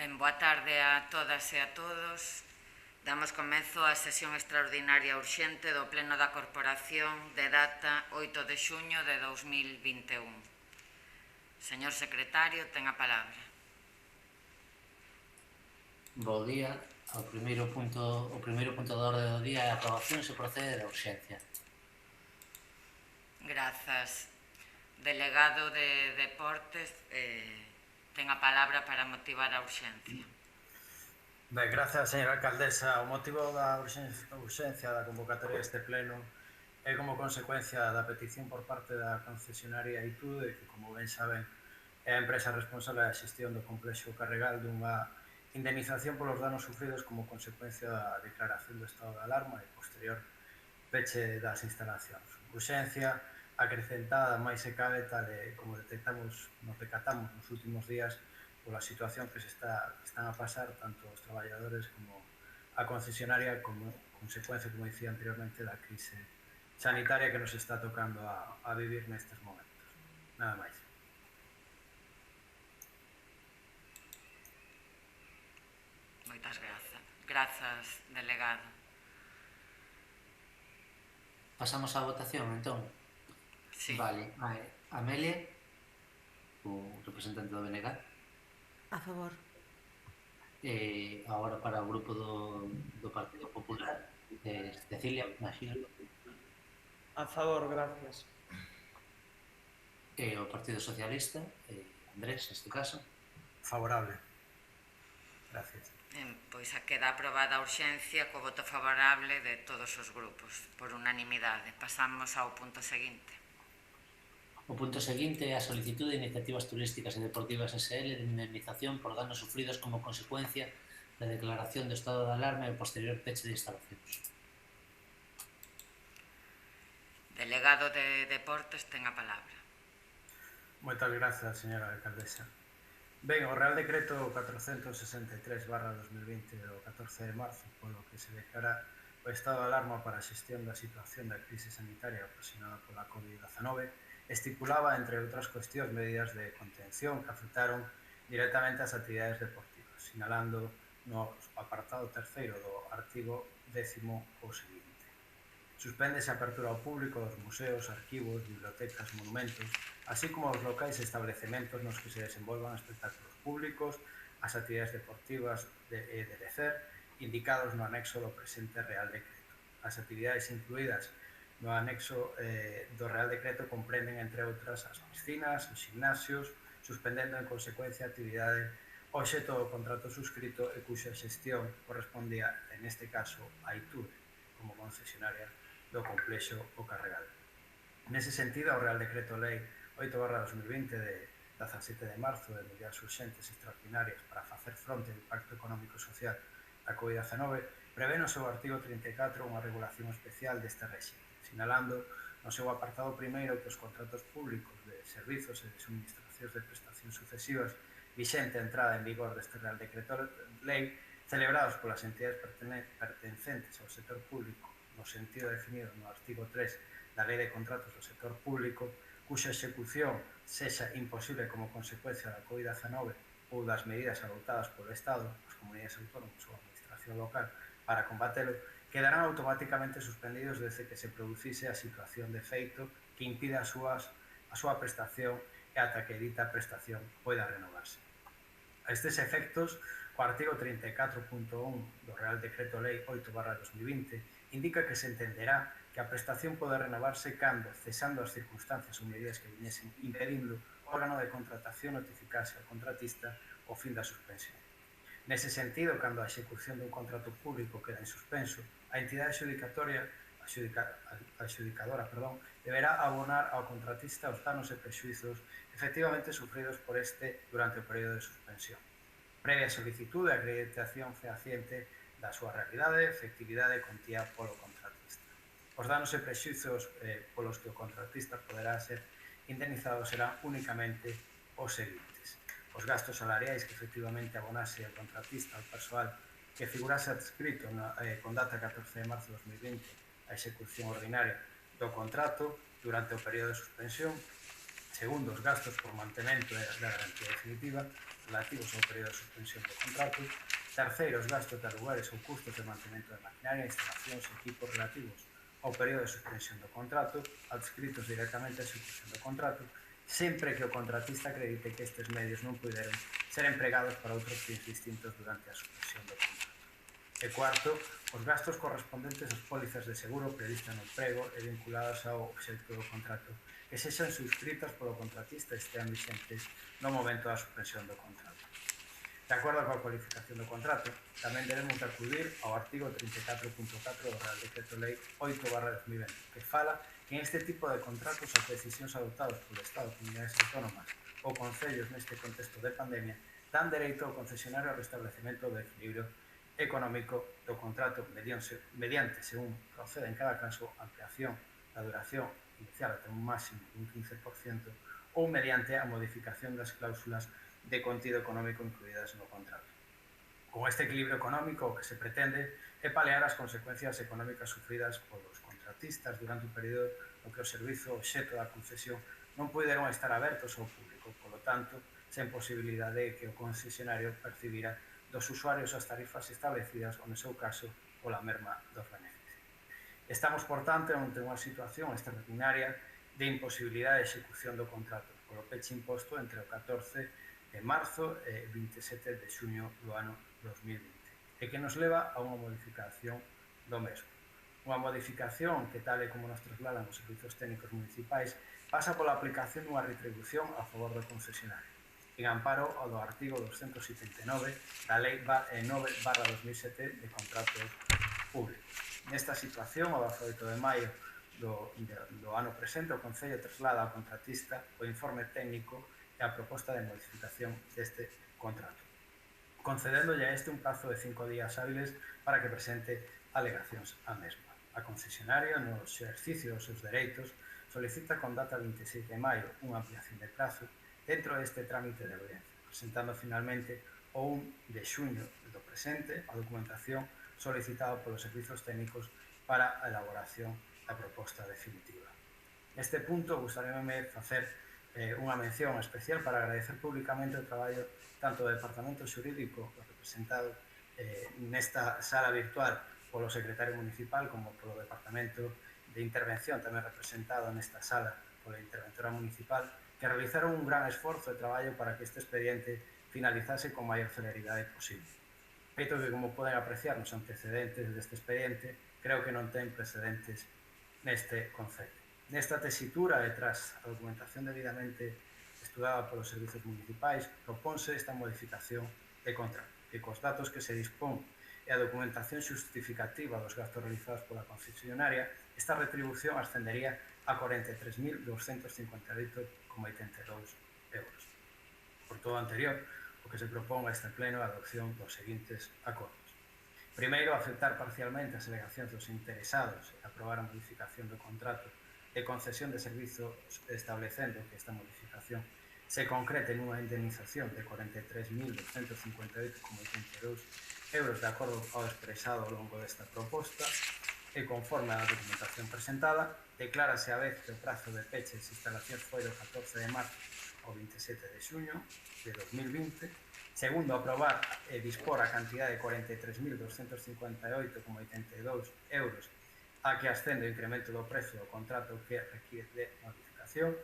Boa tarde a todas e a todos. Damos comezo á sesión extraordinaria urxente do Pleno da Corporación de data 8 de xuño de 2021. Señor secretario, ten a palabra. Bo día. O primeiro punto da orde do día é a aprobación se procede da urxencia. Grazas. Delegado de Deportes, ten a palabra para motivar a urxencia. Ben, grazas, señora alcaldesa. O motivo da urxencia da convocatoria deste pleno é como consecuencia da petición por parte da concesionaria Itude, que, como ben saben, é a empresa responsable da xestión do complexo Carregal, dunha indemnización polos danos sufridos como consecuencia da declaración do estado de alarma e posterior peche das instalacións. Urxencia acrecentada máis se cabe tal como nos decatamos nos últimos días pola situación que están a pasar tanto os traballadores como a concesionaria como consecuencia, como dicía anteriormente, da crise sanitaria que nos está tocando a vivir nestes momentos. Nada máis. Moitas grazas. Grazas, delegado. Pasamos á votación, entón? Sí. Vale. Amelia, o representante do BNG. A favor. Agora para o grupo do Partido Popular, Cecilia, imagino. A favor, gracias. O Partido Socialista, Andrés, neste caso. Favorable. Gracias. Pois queda aprobada a urxencia co voto favorable de todos os grupos, por unanimidade. Pasamos ao punto seguinte. O punto seguinte é a solicitude de Iniciativas Turísticas e Deportivas SL de indemnización por danos sufridos como consecuencia da declaración do estado de alarma e o posterior peche de instalacións. Delegado de Deportes, ten a palabra. Moitas grazas, señora alcaldesa. Ben, o Real Decreto 463/2020 do 14 de marzo, polo que se declara o estado de alarma para a xestión da situación da crise sanitaria ocasionada pola COVID-19, estipulaba, entre outras cuestións, medidas de contención que afectaron directamente as actividades deportivas, sinalando no apartado terceiro do artigo 10º o seguinte: suspéndese a apertura ao público dos museos, arquivos, bibliotecas, monumentos, así como os locais e establecementos nos que se desenvolvan espectáculos públicos, as actividades deportivas de lecer, indicados no anexo do presente Real Decreto. As actividades incluídas no anexo do Real Decreto comprenden, entre outras, as piscinas, os gimnasios, suspendendo en consecuencia a actividade obxecto do contrato suscrito e cuxa xestión correspondía, neste caso, a Itude, como concesionaria do complexo O Carregal. Nese sentido, o Real Decreto Lei 8/2020 de 17 de marzo de medidas urxentes extraordinarias para facer fronte ao impacto económico e social da COVID-19 prevé no seu artigo 34 unha regulación especial deste réxime, sinalando no seu apartado primeiro que os contratos públicos de servizos e de suministracións de prestacións sucesivas vixente a entrada en vigor deste Real Decreto Lei celebrados polas entidades pertencentes ao sector público no sentido definido no artigo 3 da Lei de Contratos do Sector Público, cuxa execución sexa imposible como consecuencia da COVID-19 ou das medidas adoptadas polo Estado, as comunidades autónomas ou a administración local para combatelo, quedarán automáticamente suspendidos desde que se producise a situación de feito que impide a súa prestación e ata que dita prestación poida renovarse. A estes efectos, o artigo 34.1 do Real Decreto Lei 8/2020 indica que se entenderá que a prestación pode renovarse cando, cesando as circunstancias ou medidas que viñesen impedindo, o órgano de contratación notificase ao contratista o fin da suspensión. Nese sentido, cando a execución dun contrato público queda en suspenso, a entidade adxudicadora deberá abonar ao contratista os danos e prexuizos efectivamente sufridos por este durante o período de suspensión, previa solicitude e acreditación fehaciente da súa realidade, efectividade e contía polo contratista. Os danos e prexuizos polos que o contratista poderá ser indemnizado serán únicamente os seguintes: os gastos salariais que efectivamente abonase o contratista ao persoal que figurase adscrito con data 14 de marzo de 2020 a execución ordinaria do contrato durante o período de suspensión. Segundo, os gastos por mantemento da garantía definitiva. relativos ao período de suspensión do contrato. Terceiro, os gastos de alugueres ou custos de mantemento de maquinaria, instalacións e equipos relativos ao período de suspensión do contrato, adscritos directamente á execución do contrato, sempre que o contratista acredite que estes medios non puderon ser empregados para outros fins distintos durante a suspensión do contrato. E cuarto, os gastos correspondentes ás pólizas de seguro previstas no prego e vinculadas ao obxecto do contrato que sexan subscritas polo contratista e estean vixentes no momento da suspensión do contrato. De acordo coa cualificación do contrato, tamén debemos de acudir ao artigo 34.4 do Real Decreto Lei 8/2020, que fala que en este tipo de contratos as decisións adoptadas polo Estado, comunidades autónomas ou concellos neste contexto de pandemia dan dereito ao concesionario ao restablecemento do equilibrio económico do contrato mediante, según procede en cada caso, ampliación da duración inicial até un máximo dun 15% ou mediante a modificación das cláusulas de contido económico incluídas no contrato. Con este equilibrio económico, o que se pretende é paliar as consecuencias económicas sufridas polos contratistas durante un período no que o servizo obxecto da concesión non puderon estar abertos ao público, polo tanto, sen posibilidade de que o concesionario percibira dos usuarios as tarifas establecidas ou, no seu caso, pola merma dos beneficios. Estamos, por tanto, ante unha situación extraordinaria de imposibilidade de execución do contrato polo peche imposto entre o 14 de marzo e 27 de xuño do ano 2020 e que nos leva a unha modificación do mesmo. Unha modificación que, tal e como nos trasladan os servizos técnicos municipais, pasa pola aplicación dunha retribución a favor do concesionario, en amparo ao do artigo 279 da Lei 9/2007 de contratos públicos. Nesta situación, o 18 de maio do ano presente, o Concello traslada ao contratista o informe técnico e a proposta de modificación deste contrato, concedéndolle a este un prazo de 5 días hábiles para que presente alegacións á mesma. A concesionaria, no exercicio dos seus dereitos, solicita con data 26 de maio unha ampliación de prazo dentro deste trámite de audiencia, presentando finalmente o 1 de xuño do presente a documentación solicitada polos servizos técnicos para a elaboración da proposta definitiva. Neste punto, gustaríame facer unha mención especial para agradecer públicamente o traballo tanto do Departamento Xurídico representado nesta sala virtual polo secretario municipal como polo Departamento de Intervención tamén representado nesta sala pola interventora municipal, que realizaron un gran esforzo de traballo para que este expediente finalizase con maior celeridade posible. Feito que, como poden apreciar nos antecedentes deste expediente, creo que non ten precedentes neste concello. Nesta tesitura e tras a documentación debidamente estudada polos servizos municipais, propónse esta modificación de contrato, que cos datos que se dispón e a documentación xustificativa dos gastos realizados pola concesionaria, esta retribución ascendería a 43.258,82 euros. Por todo o anterior, o que se propón a este pleno a adopción dos seguintes acordos. Primeiro, aceptar parcialmente as alegacións dos interesados e aprobar a modificación do contrato de concesión de servizos, establecendo que esta modificación se concrete nunha indemnización de 43.258,82 euros de acordo ao expresado ao longo desta proposta e conforme á documentación presentada, declárase a vez que o prazo de peche das instalacións foi do 14 de marzo ao 27 de xuño de 2020. Segundo, aprobar e dispor a cantidad de 43.258,82 euros a que ascende o incremento do precio do contrato que requiere de modificación.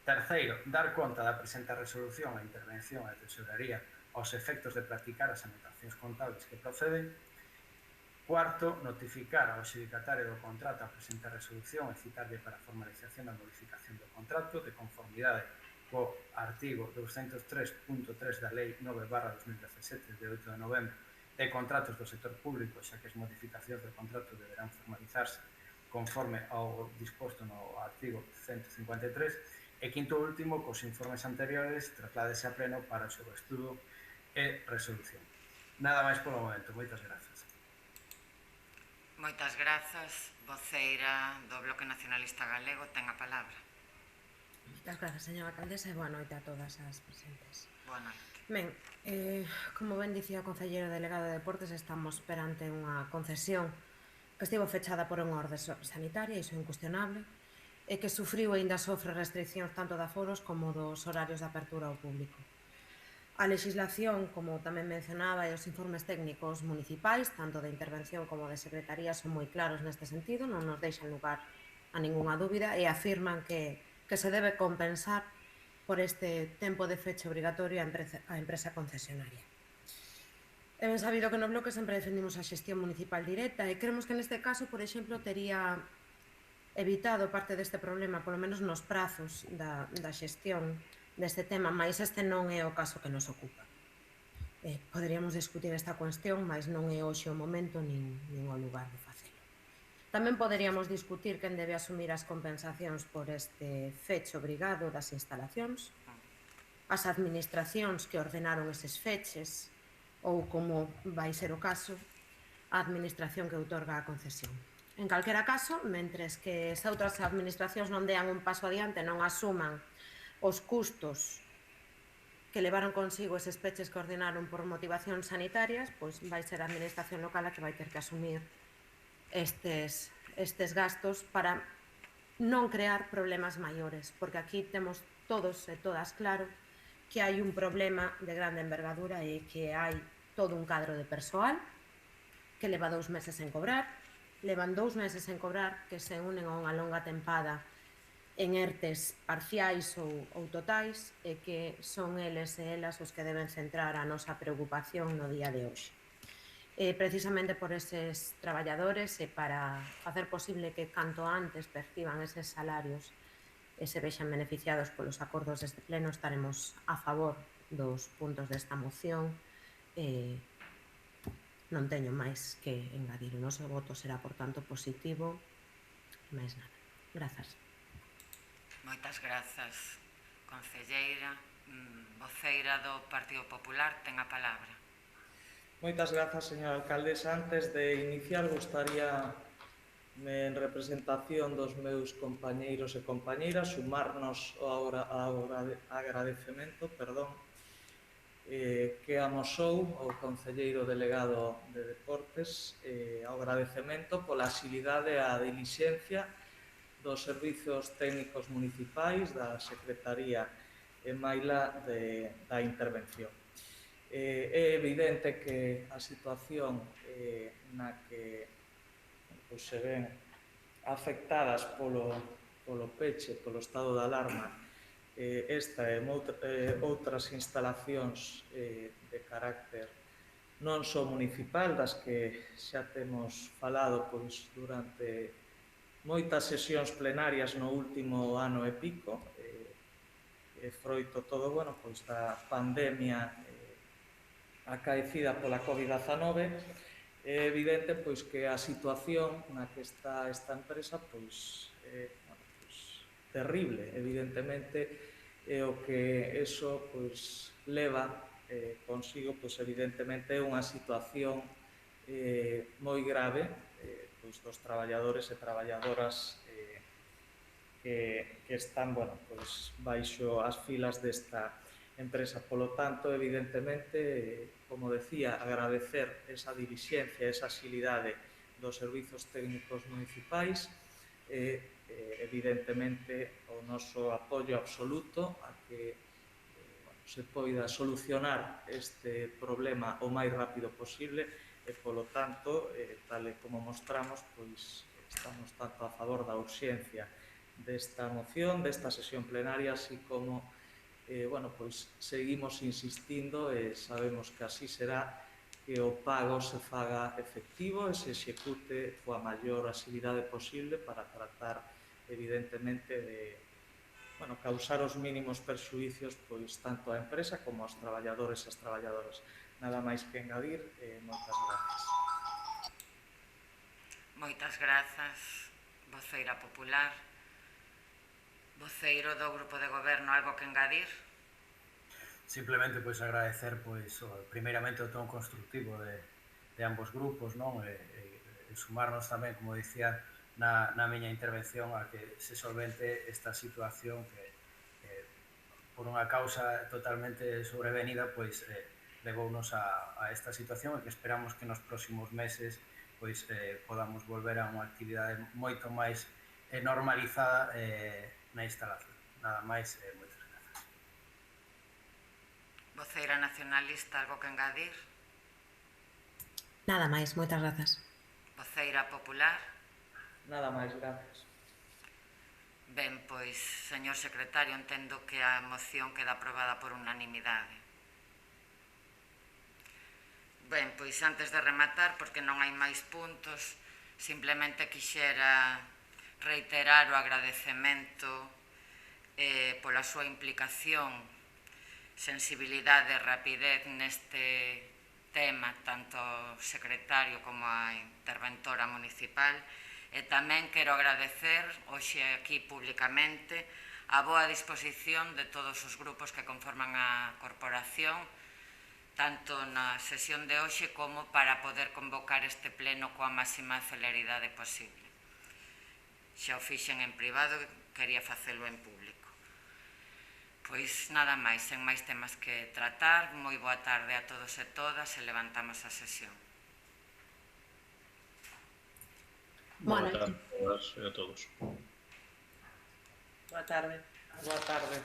Terceiro, dar conta da presente resolución a intervención da tesorería aos efectos de practicar as anotacións contables que proceden. Cuarto, notificar ao adxudicatario do contrato a presente resolución e citarlle para a formalización da modificación do contrato de conformidade co artigo 203.3 da Lei 9/2017 de 8 de novembro de contratos do sector público, xa que as modificacións do contrato deberán formalizarse conforme ao disposto no artigo 153, e quinto último, cos informes anteriores, trasládese a pleno para o seu estudo e resolución. Nada máis polo momento. Moitas grazas. Moitas grazas. Voceira do Bloque Nacionalista Galego ten a palabra. Moitas grazas, señora alcaldesa, e boa noite a todas as presentes. Boa noite. Ben, como ben dicía o concelleiro delegado de Deportes, estamos perante unha concesión que estivo fechada por unha orde sanitaria, iso é incuestionable, e que sufriu e ainda sofre restriccións tanto de aforos como dos horarios de apertura ao público. A legislación, como tamén mencionaba, e os informes técnicos municipais, tanto de intervención como de secretaría, son moi claros neste sentido, non nos deixan lugar a ningunha dúbida e afirman que se debe compensar por este tempo de fecha obrigatorio a empresa concesionaria. É ben sabido que no Bloque sempre defendimos a xestión municipal directa e creemos que neste caso, por exemplo, tería evitado parte deste problema, polo menos nos prazos da xestión deste tema, mais este non é o caso que nos ocupa. Poderíamos discutir esta cuestión, mas non é hoxe o momento nin o lugar de facelo. Tamén poderíamos discutir quen debe asumir as compensacións por este fecho obrigado das instalacións, as administracións que ordenaron eses feches ou, como vai ser o caso, a administración que outorga a concesión. En calquera caso, mentres que as outras administracións non dean un paso adiante, non asuman os custos que levaron consigo eses peches que ordenaron por motivacións sanitarias, pois vai ser a administración local a que vai ter que asumir estes gastos para non crear problemas maiores, porque aquí temos todos e todas claro que hai un problema de grande envergadura e que hai todo un cadro de persoal que leva 2 meses en cobrar, levan 2 meses en cobrar que se unen a unha longa tempada en ERTES parciais ou totais e que son eles e elas os que deben centrar a nosa preocupación no día de hoxe. Precisamente por eses traballadores e para facer posible que canto antes perciban eses salarios e se vexan beneficiados polos acordos deste pleno, estaremos a favor dos puntos desta moción. Non teño máis que engadir. O noso voto será, por tanto, positivo. Máis nada. Grazas. Moitas grazas, concelleira. Voceira do Partido Popular, ten a palabra. Moitas grazas, señora alcaldesa. Antes de iniciar, gustaría, en representación dos meus compañeiros e compañeiras, sumarnos ao agradecemento que amosou o concelleiro delegado de Deportes, ao agradecemento pola axilidade e a dilixencia dos servizos técnicos municipais, da Secretaría e maila da intervención. É evidente que a situación na que se ven afectadas polo peche, polo estado de alarma, esta e outras instalacións de carácter non só municipal, das que xa temos falado durante moitas sesións plenarias no último ano e pico, froito todo da pandemia acaecida pola COVID-19, é evidente que a situación na que está esta empresa é terrible, evidentemente, e o que eso leva consigo, evidentemente, unha situación moi grave dos traballadores e traballadoras que están baixo as filas desta empresa. Polo tanto, evidentemente, como decía, agradecer esa dilixencia, esa axilidade dos servizos técnicos municipais e, evidentemente, o noso apoio absoluto a que se poida solucionar este problema o máis rápido posible e, polo tanto, tal e como mostramos, estamos tanto a favor da urxencia desta moción, desta sesión plenaria, así como seguimos insistindo e sabemos que así será, que o pago se faga efectivo e se execute coa maior axilidade posible para tratar, evidentemente, de causar os mínimos perxuízos tanto á empresa como aos traballadores e as traballadoras. Nada máis que engadir, moitas grazas. Moitas grazas, voceira popular. Voceiro do Grupo de Goberno, algo que engadir? Simplemente agradecer primeiramente o ton constructivo de ambos grupos, e sumarnos tamén, como dicía na miña intervención, a que se solvente esta situación que por unha causa totalmente sobrevenida levounos a esta situación e que esperamos que nos próximos meses podamos volver a unha actividade moito máis normalizada na instalación. Nada máis, moitas grazas. Voceira nacionalista, algo que engadir? Nada máis, moitas grazas. Voceira popular? Nada máis, gracias. Ben, pois, señor secretario, entendo que a moción queda aprobada por unanimidade. Ben, pois, antes de rematar, porque non hai máis puntos, simplemente quixera reiterar o agradecemento pola súa implicación, sensibilidade e rapidez neste tema, tanto o secretario como a interventora municipal, e tamén quero agradecer hoxe aquí públicamente a boa disposición de todos os grupos que conforman a corporación, tanto na sesión de hoxe como para poder convocar este pleno coa máxima celeridade posible. Xa o fixen en privado e quería facelo en público. Pois nada máis, sen máis temas que tratar, moi boa tarde a todos e todas e levantamos a sesión. Boa Boa tarde a todas e a todos. Boa tarde. Boa tarde.